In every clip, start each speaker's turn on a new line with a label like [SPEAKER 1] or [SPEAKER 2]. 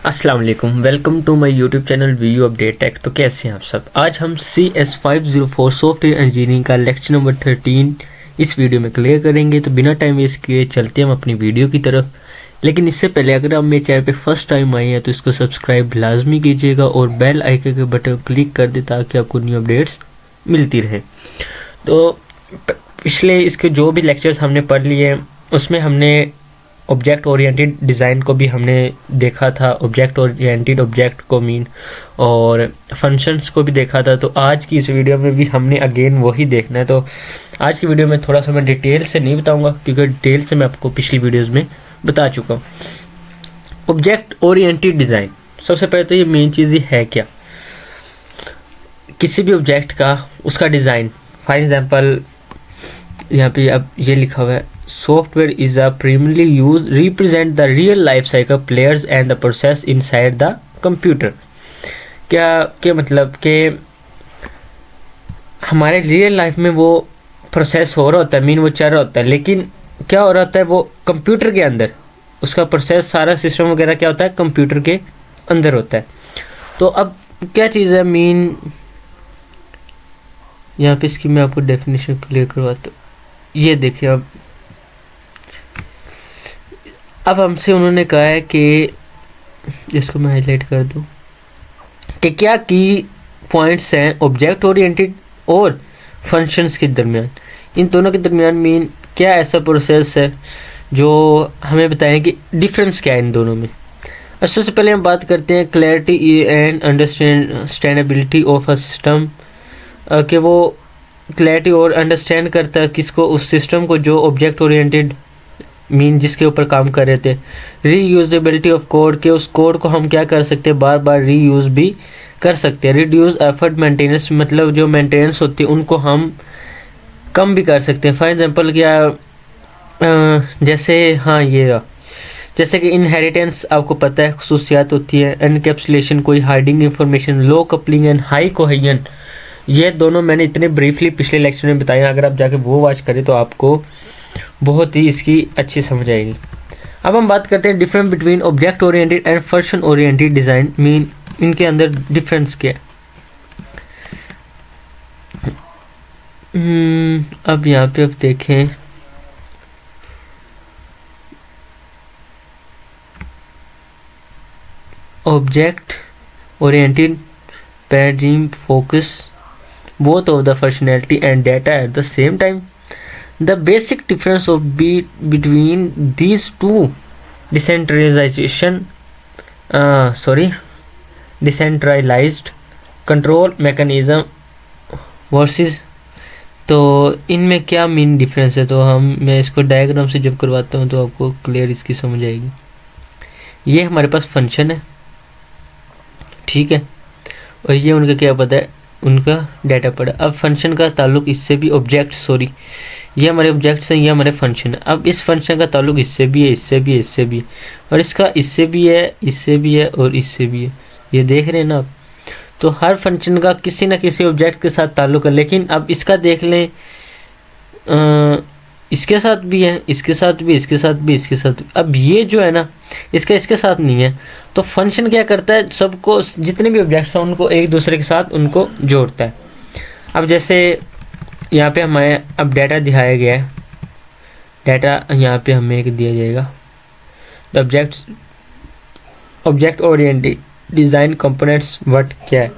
[SPEAKER 1] अस्सलाम वालेकुम, welcome to my YouTube channel VU update tech. तो कैसे हैं आप सब। आज हम CS504 सॉफ्टवेयर इंजीनियरिंग का लेक्चर नंबर 13 इस वीडियो में क्लियर करेंगे। तो बिना टाइम वेस्ट किए चलते हैं हम अपनी वीडियो की तरफ। लेकिन इससे पहले अगर आप मेरे चैनल पे फर्स्ट टाइम आए हैं तो इसको सब्सक्राइब लाजमी कीजिएगा और बेल आइकन के बटन क्लिक कर दे ताकि आपको न्यू अपडेट्स मिलती रहे। तो पिछले इसके जो भी लेक्चर्स हमने पढ़ लिए उसमें हमने ऑब्जेक्ट ओरिएंटेड डिज़ाइन को भी हमने देखा था, ऑब्जेक्ट ओरिएंटेड ऑब्जेक्ट को मीन और फंक्शंस को भी देखा था। तो आज की इस वीडियो में भी हमने अगेन वही देखना है। तो आज की वीडियो में थोड़ा सा मैं डिटेल से नहीं बताऊंगा क्योंकि डिटेल से मैं आपको पिछली वीडियोस में बता चुका हूँ। ऑब्जेक्ट ओरिएंटेड डिज़ाइन, सबसे पहले तो ये मेन चीज़ ही है क्या, किसी भी ऑब्जेक्ट का उसका डिज़ाइन। फॉर एग्जांपल यहाँ पे अब ये लिखा हुआ है, software is a primarily used represent the real life cycle players and the process inside the computer। क्या मतलब कि हमारे रियल लाइफ में वो प्रोसेस हो रहा होता है, मीन वो चल रहा होता है, लेकिन क्या हो रहा होता है वो कंप्यूटर के अंदर, उसका प्रोसेस सारा सिस्टम वगैरह क्या होता है कंप्यूटर के अंदर होता है। तो अब क्या चीज़ है मीन, यहाँ पे इसकी मैं आपको डेफिनेशन क्लियर करवाता हूँ। ये देखिए अब हमसे उन्होंने कहा है कि जिसको मैं हाईलाइट कर दूं कि क्या की पॉइंट्स हैं ऑब्जेक्ट ओरिएंटेड और फंक्शंस के दरमियान, इन दोनों के दरमियान मीन क्या ऐसा प्रोसेस है जो हमें बताएं कि डिफरेंस क्या है इन दोनों में। सबसे पहले हम बात करते हैं clarity and understandability of a system, कि वो क्लैरिटी और अंडरस्टैंड करता है किसको, उस सिस्टम को जो ऑब्जेक्ट ओरिएंटेड मीन जिसके ऊपर काम कर रहे थे। रीयूजेबिलिटी ऑफ कोड, के उस कोड को हम क्या कर सकते हैं बार बार रीयूज़ भी कर सकते हैं। रिड्यूस एफर्ट मेंटेनेंस, मतलब जो मेंटेनेंस होती है उनको हम कम भी कर सकते हैं। फॉर एग्जांपल क्या जैसे हाँ ये जैसे कि इनहेरिटेंस आपको पता है खसूसियात होती है, एनकैप्सुलेशन कोई hiding information, low coupling and high cohesion, ये दोनों मैंने इतने ब्रीफली पिछले लेक्चर में बताया। अगर आप जाके वो वॉच करें तो आपको बहुत ही इसकी अच्छी समझ आएगी। अब हम बात करते हैं difference between object oriented and function oriented design, mean इनके अंदर डिफरेंस क्या है। अब यहाँ पे अब देखें, object oriented paradigm focus both of the functionality and data at the same time. The basic difference between these two decentralized control mechanism versus, तो इनमें क्या मेन डिफरेंस है। तो मैं इसको डायग्राम से जब करवाता हूँ तो आपको क्लियर इसकी समझ आएगी। ये हमारे पास फंक्शन है, ठीक है, और ये उनका क्या पता है, उनका डाटा पड़ा। अब फंक्शन का ताल्लुक इससे भी ये हमारे ऑब्जेक्ट्स हैं, ये हमारे फंक्शन है। अब इस फंक्शन का ताल्लुक इससे भी है, इससे भी है, इससे भी है, और इसका इससे भी है, इससे भी है और इससे भी है। ये देख रहे हैं ना आप। तो हर फंक्शन का किसी न किसी ऑब्जेक्ट के साथ ताल्लुक है। लेकिन अब इसका देख लें, इसके साथ भी है, इसके साथ भी, इसके साथ भी, इसके साथ भी। अब ये जो है ना इसका इसके साथ नहीं है। तो फंक्शन क्या करता है, सबको जितने भी ऑब्जेक्ट्स हैं उनको एक दूसरे के साथ उनको जोड़ता है। अब जैसे यहाँ पे हमें अब डाटा दिखाया गया है, डाटा यहाँ पे हमें एक दिया जाएगा, object oriented design components what क्या है,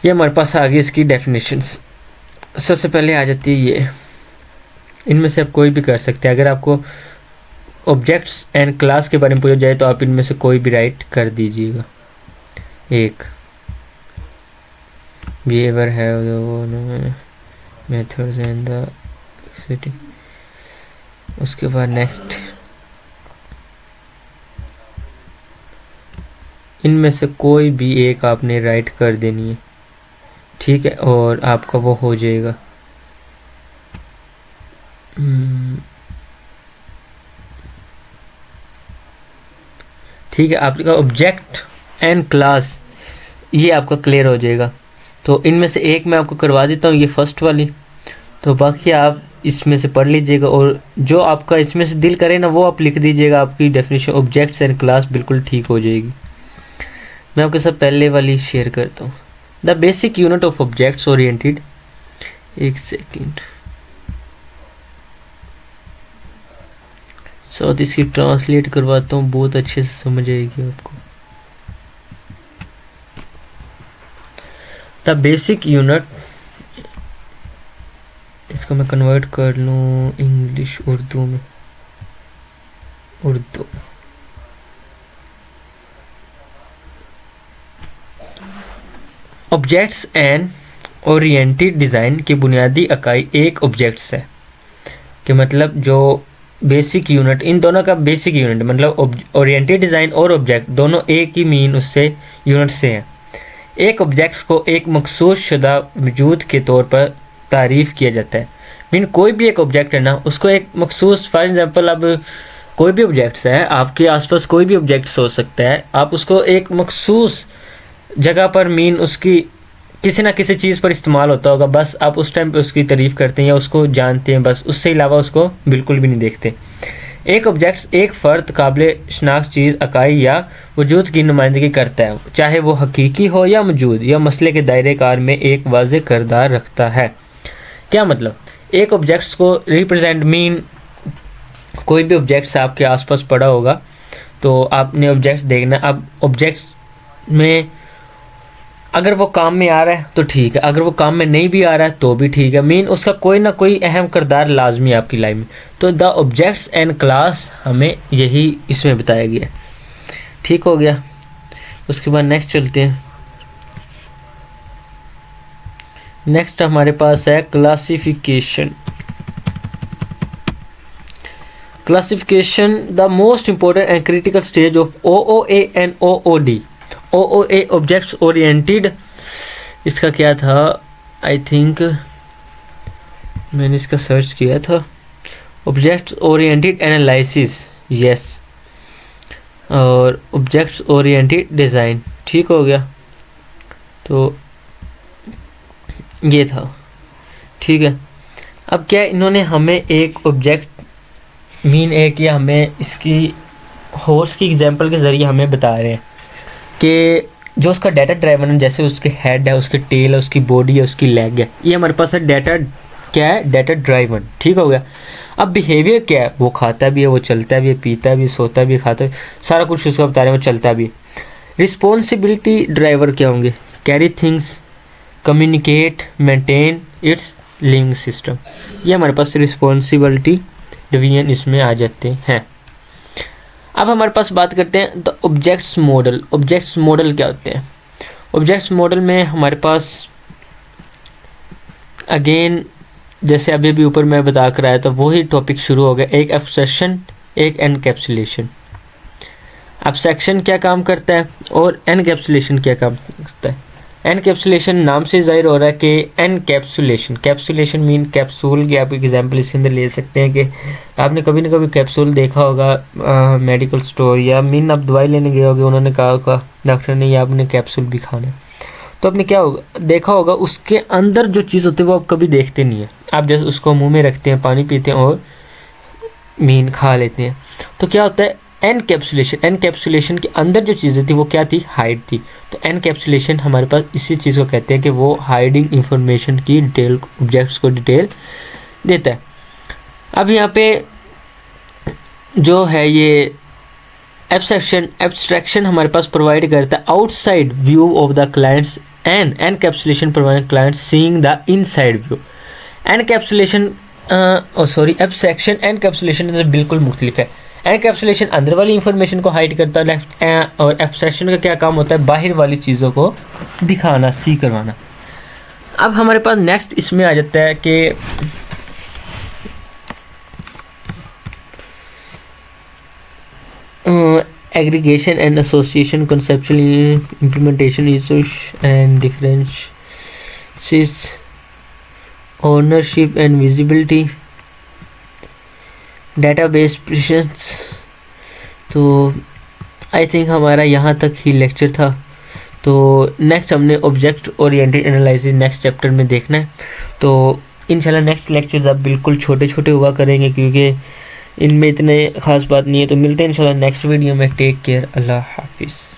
[SPEAKER 1] ये हमारे पास आगे इसकी डेफिनेशंस। सबसे पहले आ जाती है ये, इनमें से आप कोई भी कर सकते हैं। अगर आपको ऑब्जेक्ट्स एंड क्लास के बारे में पूछा जाए तो आप इनमें से कोई भी राइट कर दीजिएगा। एक बिहेवियर है, मेथड्स एंड द सिटी, उसके बाद नेक्स्ट, इनमें से कोई भी एक आपने राइट कर देनी है, ठीक है, और आपका वो हो जाएगा। ठीक है, आपका ऑब्जेक्ट एंड क्लास ये आपका क्लियर हो जाएगा। तो इनमें से एक मैं आपको करवा देता हूँ, ये फर्स्ट वाली। तो बाकी आप इसमें से पढ़ लीजिएगा और जो आपका इसमें से दिल करे ना वो आप लिख दीजिएगा, आपकी डेफिनेशन ऑब्जेक्ट्स एंड क्लास बिल्कुल ठीक हो जाएगी। मैं आपके साथ पहले वाली शेयर करता हूँ। The basic unit of objects oriented, एक सेकेंड, साथ इसकी ट्रांसलेट करवाता हूँ, बहुत अच्छे से समझ आएगी आपको। द बेसिक यूनिट, इसको मैं कन्वर्ट कर लूँ इंग्लिश उर्दू में, Urdu. Objects and oriented design की बुनियादी इकाई एक ऑब्जेक्ट्स है, कि मतलब जो बेसिक यूनिट, इन दोनों का बेसिक यूनिट मतलब ओरिएंटेड डिज़ाइन और ऑब्जेक्ट दोनों एक ही मीन उससे यूनिट से हैं। एक ऑब्जेक्ट्स को एक मखसूस शुदा वजूद के तौर पर तारीफ़ किया जाता है। मीन कोई भी एक ऑब्जेक्ट है ना, उसको एक मखसूस, फॉर एग्जांपल अब कोई भी ऑब्जेक्ट्स है, आपके आसपास कोई भी ऑब्जेक्ट्स हो सकता है, आप उसको एक मखसूस जगह पर मीन उसकी किसी ना किसी चीज़ पर इस्तेमाल होता होगा, बस आप उस टाइम पे उसकी तारीफ़ करते हैं या उसको जानते हैं, बस उससे अलावा उसको बिल्कुल भी नहीं देखते। एक ऑब्जेक्ट्स एक फ़र्द काबिल शनाख्त चीज़, इकाई या वजूद की नुमाइंदगी करता है, चाहे वो हकीकी हो या मौजूद, या मसले के दायरे कार में एक वाज़ेह किरदार रखता है। क्या मतलब, एक ऑब्जेक्ट्स को रिप्रेजेंट मीन कोई भी ऑब्जेक्ट्स आपके आसपास पड़ा होगा तो आपने ऑब्जेक्ट्स देखना। अब ऑब्जेक्ट्स में अगर वो काम में आ रहा है तो ठीक है, अगर वो काम में नहीं भी आ रहा है तो भी ठीक है, मीन उसका कोई ना कोई अहम किरदार लाजमी है आपकी लाइफ में। तो द ऑब्जेक्ट्स एंड क्लास हमें यही इसमें बताया गया। ठीक हो गया। उसके बाद नेक्स्ट चलते हैं। नेक्स्ट हमारे पास है classification. Classification, the most important and critical stage of OOA and OOD। OOA objects oriented, इसका क्या था, आई थिंक मैंने इसका सर्च किया था, ऑब्जेक्ट्स ओरिएंटेड एनालिसिस, यस, और ऑब्जेक्ट्स ओरिएंटेड डिज़ाइन। ठीक हो गया, तो ये था। ठीक है, अब क्या इन्होंने हमें एक ऑब्जेक्ट मीन एक, या हमें इसकी हॉर्स की एग्जांपल के ज़रिए हमें बता रहे हैं कि जो उसका डाटा ड्राइवर है, जैसे उसके हेड है, उसके टेल है, उसकी बॉडी है, उसकी लेग है, ये हमारे पास है डाटा, क्या है, डाटा ड्राइवर। ठीक हो गया। अब बिहेवियर क्या है, वो खाता भी है, वो चलता भी है, पीता भी, सोता भी, खाता भी, सारा कुछ उसका बता रहे हैं, वो चलता भी। रिस्पॉन्सिबिलिटी ड्राइवर क्या होंगे, carry things, communicate, maintain its living system. ये हमारे पास रिस्पॉन्सिबिलिटी डिवीजन इसमें आ जाते हैं। अब हमारे पास बात करते हैं the objects model. Objects model क्या होते हैं? ऑब्जेक्ट्स मॉडल में हमारे पास अगेन जैसे अभी भी ऊपर मैं बता कर आया था वही टॉपिक शुरू हो गया, एक एब्स्ट्रैक्शन, एक एनकैप्सुलेशन। एब्स्ट्रैक्शन क्या काम करता है और एनकैप्सुलेशन क्या काम करता है? एनकैप्सुलेशन नाम से जाहिर हो रहा है कि एनकैप्सुलेशन, कैप्सुलेशन मीन कैप्सूल की आप एग्जांपल इसके अंदर ले सकते हैं कि आपने कभी ना कभी कैप्सूल देखा होगा मेडिकल स्टोर, या मीन आप दवाई लेने गए होगे, उन्होंने कहा होगा डॉक्टर ने ये आपने कैप्सूल भी खाना है, तो आपने क्या होगा देखा होगा उसके अंदर जो चीज़ होती है वो आप कभी देखते नहीं है, आप जैसे उसको मुँह में रखते हैं, पानी पीते हैं और मीन खा लेते हैं। तो क्या होता है एनकैप्सुलेशन, एनकैप्सुलेशन के अंदर जो चीज़ें थी वो क्या थी, हाइड थी। तो एनकैप्सुलेशन हमारे पास इसी चीज़ को कहते हैं कि वो हाइडिंग इंफॉर्मेशन की डिटेल, ऑब्जेक्ट्स को डिटेल देता है। अब यहाँ पे जो है ये एब्स्ट्रैक्शन हमारे पास प्रोवाइड करता है outside view of the clients and encapsulation provide client seeing the inside view. Encapsulation sorry abstraction encapsulation से बिल्कुल मुख्तलिफ है। एनकैप्सुलेशन अंदर वाली इंफॉर्मेशन को हाइड करता है और एब्स्ट्रैक्शन का क्या काम होता है, बाहर वाली चीज़ों को दिखाना, सी करवाना। अब हमारे पास नेक्स्ट इसमें आ जाता है कि aggregation and association, conceptual implementation issues and differences, ownership and visibility, database presence। तो आई थिंक हमारा यहाँ तक ही लेक्चर था। तो नेक्स्ट हमने object oriented analysis next chapter में देखना है। तो इंशाल्लाह नेक्स्ट लेक्चर्स अब बिल्कुल छोटे छोटे हुआ करेंगे क्योंकि इनमें इतने ख़ास बात नहीं है। तो मिलते हैं इंशाल्लाह नेक्स्ट वीडियो में। टेक केयर, अल्लाह हाफिज़।